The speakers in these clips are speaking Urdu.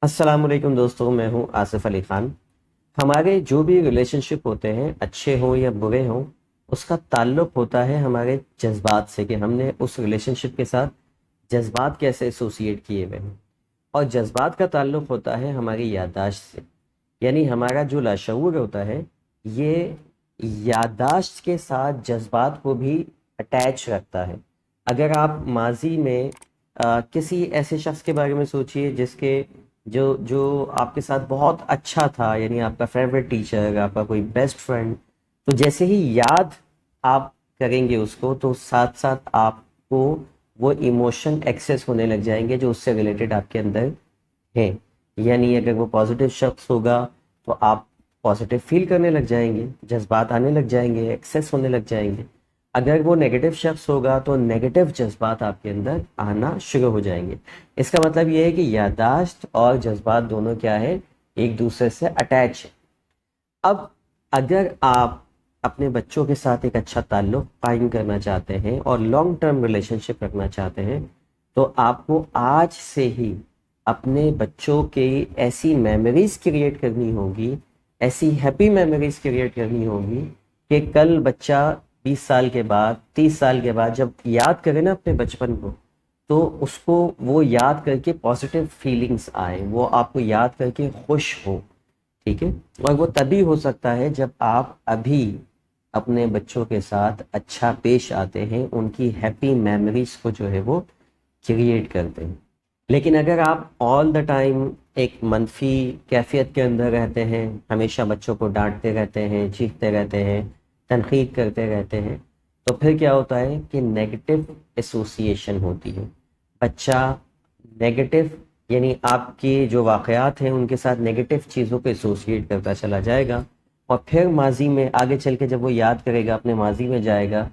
السلام علیکم دوستوں، میں ہوں آصف علی خان۔ ہمارے جو بھی ریلیشن شپ ہوتے ہیں، اچھے ہوں یا برے ہوں، اس کا تعلق ہوتا ہے ہمارے جذبات سے، کہ ہم نے اس ریلیشن شپ کے ساتھ جذبات کیسے ایسوسیٹ کیے ہوئے ہیں۔ اور جذبات کا تعلق ہوتا ہے ہماری یادداشت سے، یعنی ہمارا جو لاشعور ہوتا ہے یہ یادداشت کے ساتھ جذبات کو بھی اٹیچ رکھتا ہے۔ اگر آپ ماضی میں کسی ایسے شخص کے بارے میں سوچئے جس کے جو آپ کے ساتھ بہت اچھا تھا، یعنی آپ کا فیوریٹ ٹیچر، آپ کا کوئی بیسٹ فرینڈ، تو جیسے ہی یاد آپ کریں گے اس کو، تو ساتھ ساتھ آپ کو وہ ایموشن ایکسیس ہونے لگ جائیں گے جو اس سے ریلیٹڈ آپ کے اندر ہیں۔ یعنی اگر وہ پازیٹیو شخص ہوگا تو آپ پازیٹیو فیل کرنے لگ جائیں گے، جذبات آنے لگ جائیں گے، ایکسیس ہونے لگ جائیں گے۔ اگر وہ نیگیٹو شخص ہوگا تو نیگیٹو جذبات آپ کے اندر آنا شروع ہو جائیں گے۔ اس کا مطلب یہ ہے کہ یادداشت اور جذبات دونوں کیا ہے، ایک دوسرے سے اٹیچ ہے۔ اب اگر آپ اپنے بچوں کے ساتھ ایک اچھا تعلق قائم کرنا چاہتے ہیں اور لانگ ٹرم ریلیشن شپ رکھنا چاہتے ہیں، تو آپ کو آج سے ہی اپنے بچوں کے ایسی میموریز کریٹ کرنی ہوگی، ایسی ہیپی میموریز کریٹ کرنی ہوگی کہ کل بچہ 20 سال کے بعد، 30 سال کے بعد جب یاد کرے نا اپنے بچپن کو، تو اس کو وہ یاد کر کے پازیٹیو فیلنگز آئیں، وہ آپ کو یاد کر کے خوش ہو۔ ٹھیک ہے؟ اور وہ تبھی ہو سکتا ہے جب آپ ابھی اپنے بچوں کے ساتھ اچھا پیش آتے ہیں، ان کی ہیپی میموریز کو جو ہے وہ کریٹ کرتے ہیں۔ لیکن اگر آپ آل دا ٹائم ایک منفی کیفیت کے اندر رہتے ہیں، ہمیشہ بچوں کو ڈانٹتے رہتے ہیں، چیختے رہتے ہیں، تنقید کرتے رہتے ہیں، تو پھر کیا ہوتا ہے کہ نیگیٹو ایسوسیشن ہوتی ہے۔ بچہ نیگیٹو، یعنی آپ کے جو واقعات ہیں ان کے ساتھ نیگیٹو چیزوں کو ایسوسیٹ کرتا چلا جائے گا، اور پھر ماضی میں آگے چل کے جب وہ یاد کرے گا، اپنے ماضی میں جائے گا،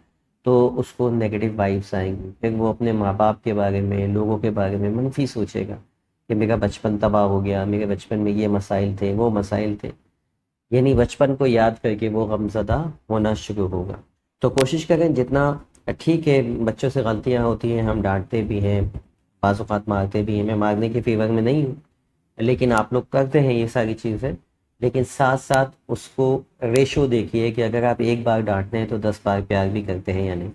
تو اس کو نیگیٹو وائبس آئیں گی۔ پھر وہ اپنے ماں باپ کے بارے میں، لوگوں کے بارے میں منفی سوچے گا کہ میرا بچپن تباہ ہو گیا، میرے بچپن میں یہ مسائل تھے، وہ مسائل تھے، یعنی بچپن کو یاد کر کے وہ غمزدہ ہونا شروع ہوگا۔ تو کوشش کریں جتنا، ٹھیک ہے بچوں سے غلطیاں ہوتی ہیں، ہم ڈانٹتے بھی ہیں، بعض اوقات مارتے بھی ہیں، میں مارنے کے فیور میں نہیں ہوں، لیکن آپ لوگ کرتے ہیں یہ ساری چیزیں۔ لیکن ساتھ ساتھ اس کو ریشو دیکھیے کہ اگر آپ ایک بار ڈانٹتے ہیں تو 10 بار پیار بھی کرتے ہیں یا نہیں۔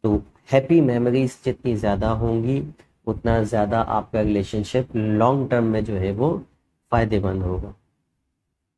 تو ہیپی میموریز جتنی زیادہ ہوں گی، اتنا زیادہ آپ کا ریلیشن شپ لانگ ٹرم میں جو ہے وہ فائدے مند ہوگا۔